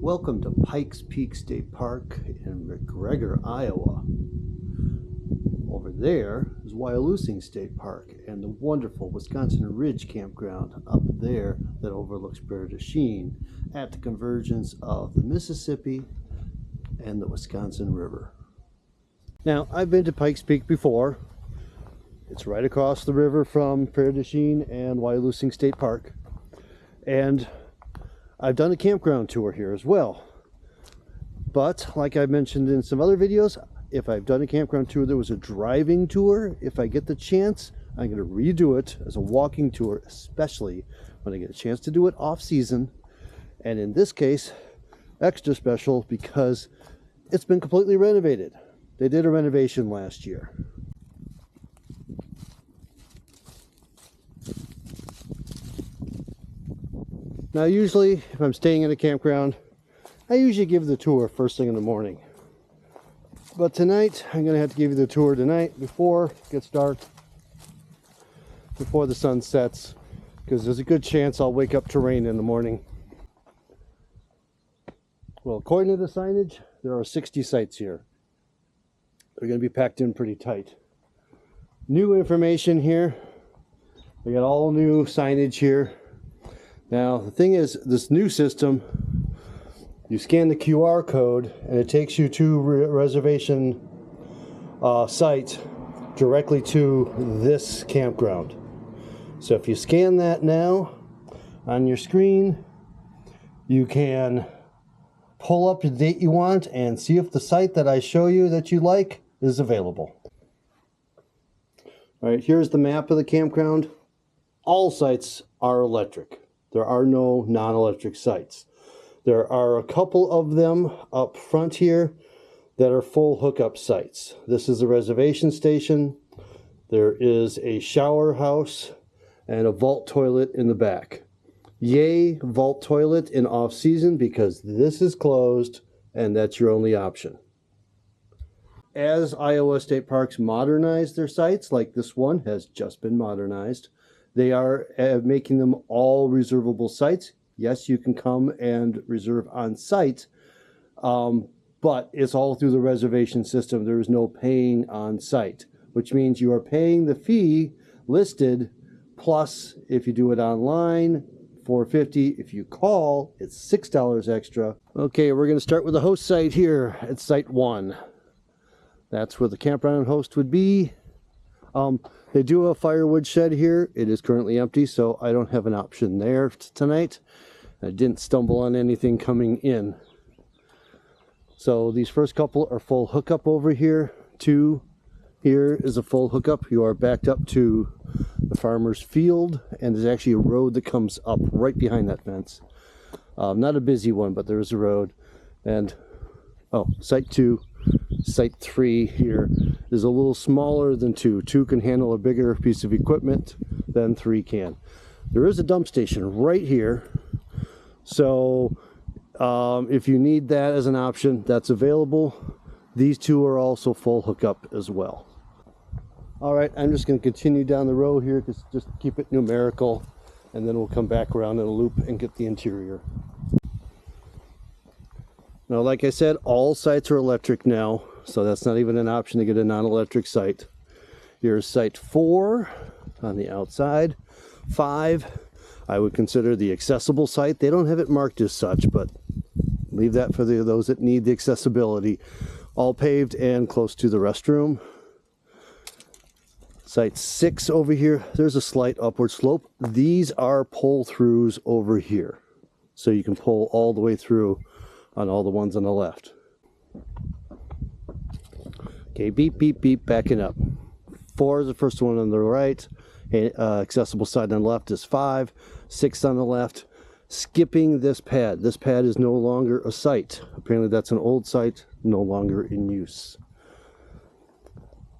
Welcome to Pikes Peak State Park in McGregor, Iowa. Over there is Wyalusing State Park and the wonderful Wisconsin Ridge Campground up there that overlooks Prairie du Chien at the convergence of the Mississippi and the Wisconsin River. Now, I've been to Pikes Peak before. It's right across the river from Prairie du Chien and Wyalusing State Park. And I've done a campground tour here as well. But like I mentioned in some other videos, if I've done a campground tour, there was a driving tour. If I get the chance, I'm going to redo it as a walking tour, especially when I get a chance to do it off season. And in this case, extra special because it's been completely renovated. They did a renovation last year. Now usually, if I'm staying in a campground, I usually give the tour first thing in the morning. But tonight, I'm going to have to give you the tour tonight before it gets dark, before the sun sets, because there's a good chance I'll wake up to rain in the morning. Well, according to the signage, there are 60 sites here. They're going to be packed in pretty tight. New information here. We got all new signage here. Now, the thing is, this new system, you scan the QR code and it takes you to reservation site directly to this campground. So if you scan that now on your screen, you can pull up the date you want and see if the site that I show you that you like is available. All right, here's the map of the campground. All sites are electric. There are no non-electric sites. There are a couple of them up front here that are full hookup sites. This is a reservation station. There is a shower house and a vault toilet in the back. Yay, vault toilet in off-season because this is closed and that's your only option. As Iowa State Parks modernize their sites, like this one has just been modernized, they are making them all reservable sites. Yes, you can come and reserve on site, but it's all through the reservation system. There is no paying on site, which means you are paying the fee listed, plus if you do it online, $4.50. If you call, it's $6 extra. Okay, we're going to start with the host site here at Site 1. That's where the campground host would be. They do have a firewood shed here. It is currently empty, so I don't have an option there tonight. I didn't stumble on anything coming in. So these first couple are full hookup over here. 2 here is a full hookup. You are backed up to the farmer's field, and there's actually a road that comes up right behind that fence. Not a busy one, but there is a road. And Site 2. Site 3 here is a little smaller than 2. 2 can handle a bigger piece of equipment than 3 can. There is a dump station right here. So if you need that as an option, that's available. These 2 are also full hookup as well. All right, I'm just going to continue down the road here, just keep it numerical, and then we'll come back around in a loop and get the interior. Now, like I said, all sites are electric now, so that's not even an option to get a non-electric site. Here's Site 4 on the outside. 5, I would consider the accessible site. They don't have it marked as such, but leave that for those that need the accessibility. All paved and close to the restroom. Site 6 over here, there's a slight upward slope. These are pull-throughs over here, so you can pull all the way through on all the ones on the left. Okay, beep, beep, beep, backing up. 4 is the first one on the right. Accessible side on the left is 5. 6 on the left. Skipping this pad. This pad is no longer a site. Apparently that's an old site, no longer in use.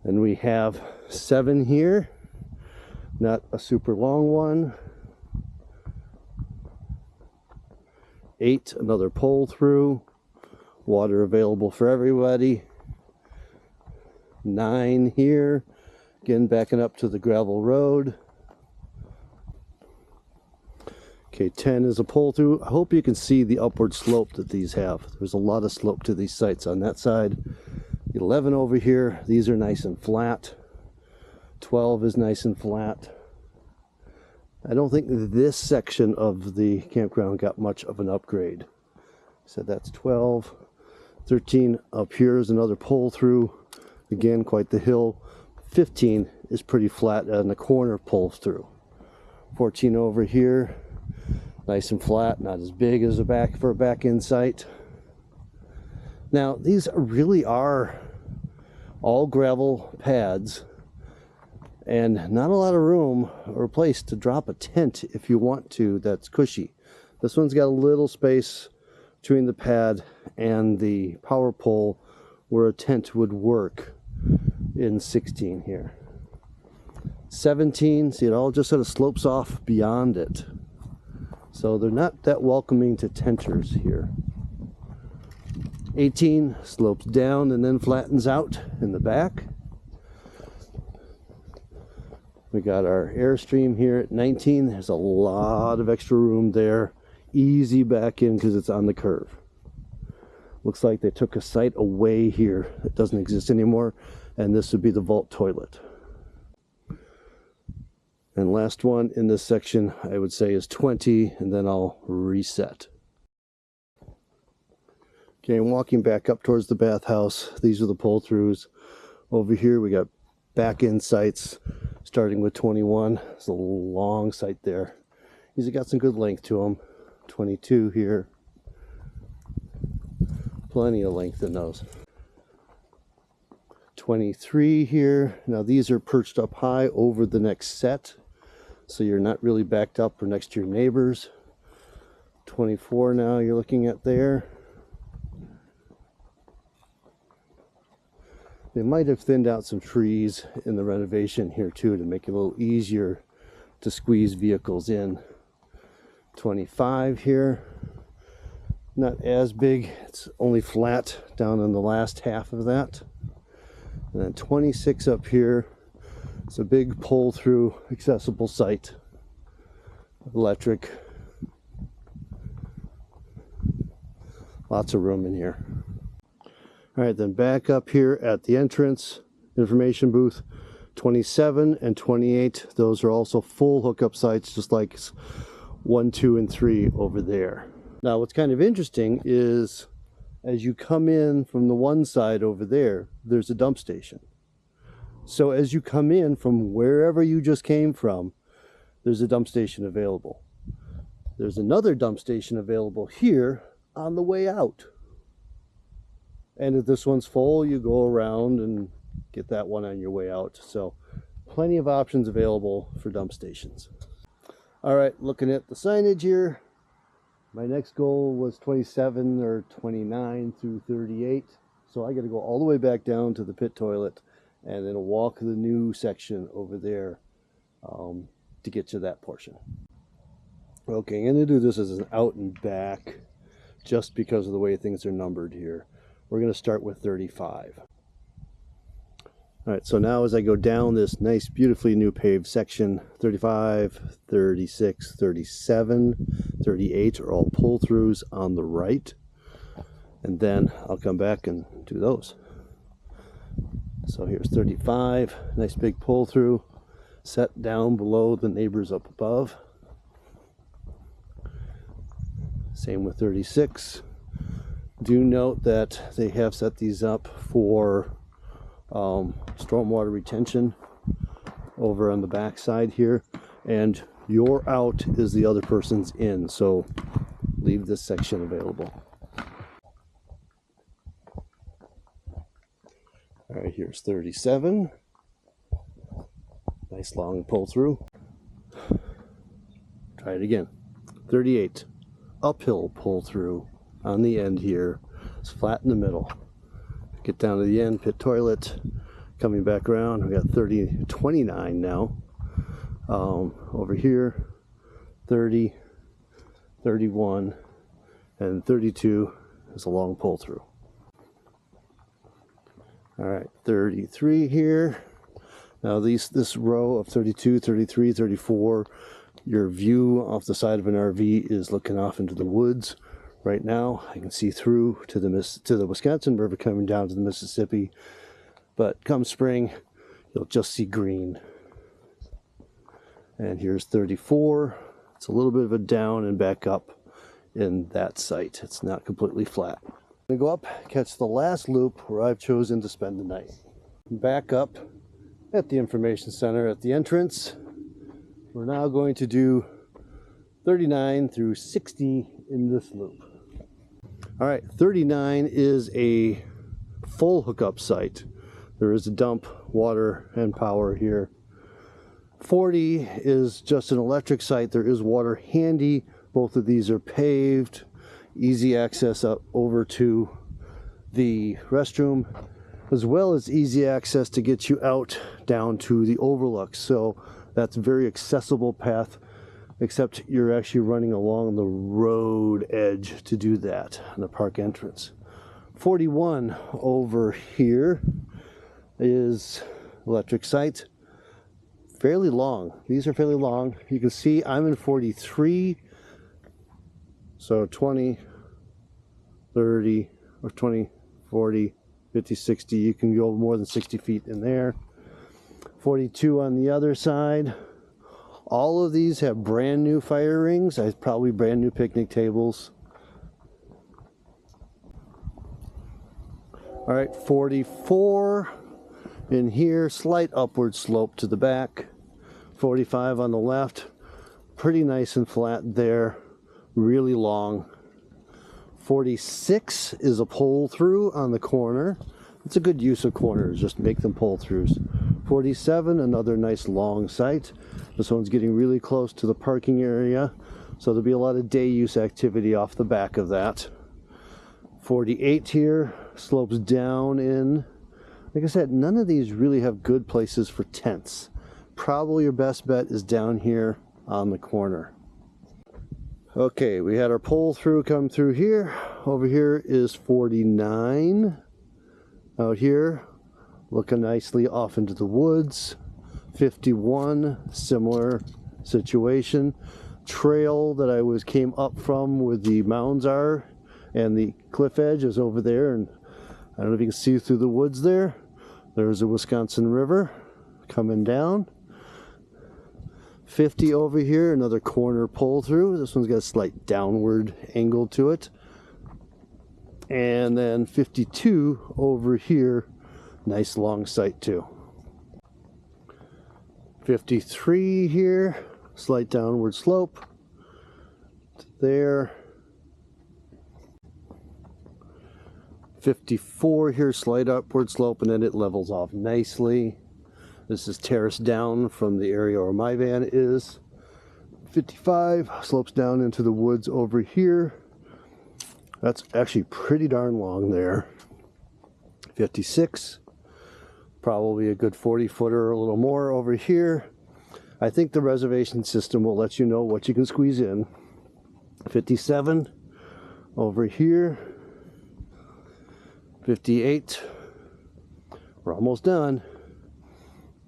And we have 7 here. Not a super long one. 8, another pull through. Water available for everybody. 9 here. Again, backing up to the gravel road. Okay, 10 is a pull through. I hope you can see the upward slope that these have. There's a lot of slope to these sites on that side. 11 over here, these are nice and flat. 12 is nice and flat. I don't think this section of the campground got much of an upgrade. So that's 12. 13 up here is another pull through. Again, quite the hill. 15 is pretty flat and the corner pulls through. 14 over here, nice and flat, not as big as a back end site. Now these really are all gravel pads and not a lot of room or place to drop a tent if you want to that's cushy. This one's got a little space between the pad and the power pole where a tent would work in 16 here. 17, see, it all just sort of slopes off beyond it. So they're not that welcoming to tenters here. 18 slopes down and then flattens out in the back. We got our Airstream here at 19. There's a lot of extra room there. Easy back in because it's on the curve. Looks like they took a site away here that doesn't exist anymore, and this would be the vault toilet. And last one in this section I would say is 20, and then I'll reset. Okay, I'm walking back up towards the bathhouse. These are the pull-throughs. Over here we got back-end sites starting with 21. It's a long site there. These have got some good length to them. 22 here. Plenty of length in those. 23 here. Now these are perched up high over the next set, so you're not really backed up or next to your neighbors. 24 now you're looking at there. They might have thinned out some trees in the renovation here too to make it a little easier to squeeze vehicles in. 25 here. Not as big, it's only flat down on the last half of that. And then 26 up here, it's a big pull through accessible site. Electric. Lots of room in here. All right, then back up here at the entrance, information booth, 27 and 28, those are also full hookup sites, just like 1, 2, and 3 over there. Now what's kind of interesting is as you come in from the one side over there, there's a dump station. So as you come in from wherever you just came from, there's a dump station available. There's another dump station available here on the way out. And if this one's full, you go around and get that one on your way out. So plenty of options available for dump stations. All right, looking at the signage here, my next goal was 27 or 29 through 38. So I got to go all the way back down to the pit toilet and then walk the new section over there to get to that portion. Okay, I'm going to do this as an out and back just because of the way things are numbered here. We're going to start with 35. All right, so now as I go down this nice, beautifully new paved section, 35, 36, 37, 38 are all pull-throughs on the right. And then I'll come back and do those. So here's 35, nice big pull-through, set down below the neighbors up above. Same with 36. Do note that they have set these up for stormwater retention over on the back side here, and your out is the other person's in, so leave this section available. All right, here's 37. Nice long pull through. Try it again. 38. Uphill pull through on the end here. It's flat in the middle. Get down to the end, pit toilet. Coming back around, we got 29 now. Over here, 30, 31, and 32 is a long pull through. All right, 33 here. Now this row of 32, 33, 34, Your view off the side of an RV is looking off into the woods. Right now, I can see through to the Wisconsin River coming down to the Mississippi. But come spring, you'll just see green. And here's 34. It's a little bit of a down and back up in that site. It's not completely flat. I'm gonna go up, catch the last loop where I've chosen to spend the night. Back up at the information center at the entrance. We're now going to do 39 through 60 in this loop. All right, 39 is a full hookup site. There is a dump, water, and power here. 40 is just an electric site. There is water handy. Both of these are paved. Easy access up over to the restroom, as well as easy access to get you out down to the overlook. So that's a very accessible path, except you're actually running along the road edge to do that on the park entrance. 41 over here is electric site. Fairly long. These are fairly long. You can see I'm in 43. So 20, 30, or 20, 40, 50, 60. You can go more than 60 feet in there. 42 on the other side. All of these have brand new fire rings. Probably brand new picnic tables. All right, 44 in here, slight upward slope to the back. 45 on the left, pretty nice and flat there, really long. 46 is a pull through on the corner. It's a good use of corners, just make them pull throughs. 47, another nice long site. This one's getting really close to the parking area, so there'll be a lot of day use activity off the back of that. 48 here, slopes down in. Like I said, none of these really have good places for tents. Probably your best bet is down here on the corner. Okay, we had our pull through come through here. Over here is 49. Out here, looking nicely off into the woods. 51, similar situation. Trail that I came up from where the mounds are and the cliff edge is over there, and I don't know if you can see through the woods there. There's a Wisconsin River coming down. 50 over here, another corner pull through. This one's got a slight downward angle to it. And then 52 over here, nice long sight too. 53 here, slight downward slope there. 54 here, slight upward slope, and then it levels off nicely. This is terraced down from the area where my van is. 55 slopes down into the woods over here. That's actually pretty darn long there. 56, probably a good 40 footer or a little more over here. I think the reservation system will let you know what you can squeeze in. 57 over here. 58, we're almost done.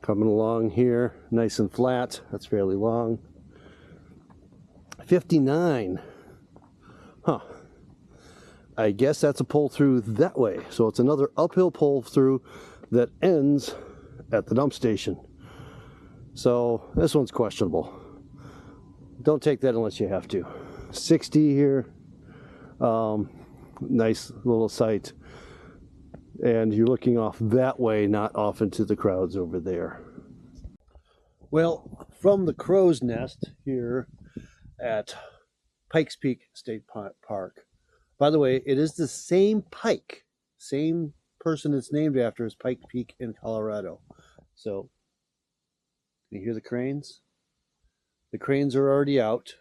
Coming along here, nice and flat, that's fairly long. 59, I guess that's a pull through that way. So it's another uphill pull through that ends at the dump station. So this one's questionable. Don't take that unless you have to. 60 here, nice little site. And you're looking off that way, not off into the crowds over there. Well, from the crow's nest here at Pikes Peak State Park. By the way, it is the same Pike, same person it's named after as Pikes Peak in Colorado. So, can you hear the cranes? The cranes are already out,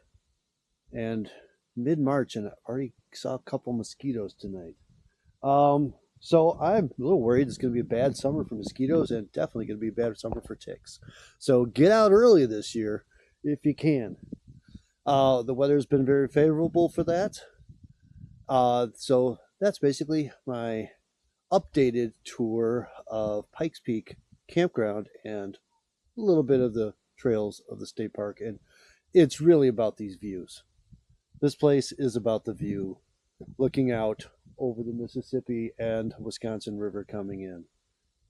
and mid-March, and I already saw a couple mosquitoes tonight. So I'm a little worried it's going to be a bad summer for mosquitoes, and definitely going to be a bad summer for ticks. So get out early this year if you can. The weather's been very favorable for that. So that's basically my updated tour of Pikes Peak Campground and a little bit of the trails of the state park. And it's really about these views. This place is about the view, looking out over the Mississippi and Wisconsin River coming in.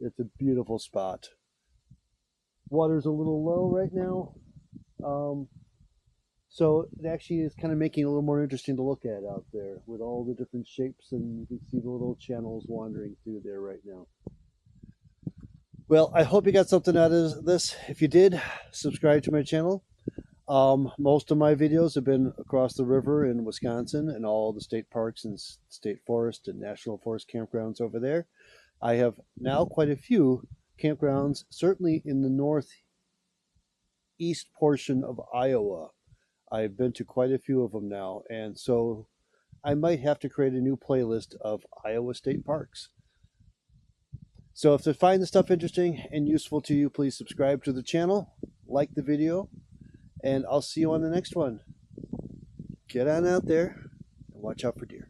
It's a beautiful spot. Water's a little low right now, um, so it actually is kind of making it a little more interesting to look at out there with all the different shapes, and you can see the little channels wandering through there right now. Well, I hope you got something out of this. If you did, subscribe to my channel. Most of my videos have been across the river in Wisconsin and all the state parks and state forest and national forest campgrounds over there. I have now quite a few campgrounds, certainly in the northeast portion of Iowa. I've been to quite a few of them now, and so I might have to create a new playlist of Iowa state parks. So if you find this stuff interesting and useful to you, please subscribe to the channel, like the video, and I'll see you on the next one. Get on out there and watch out for deer.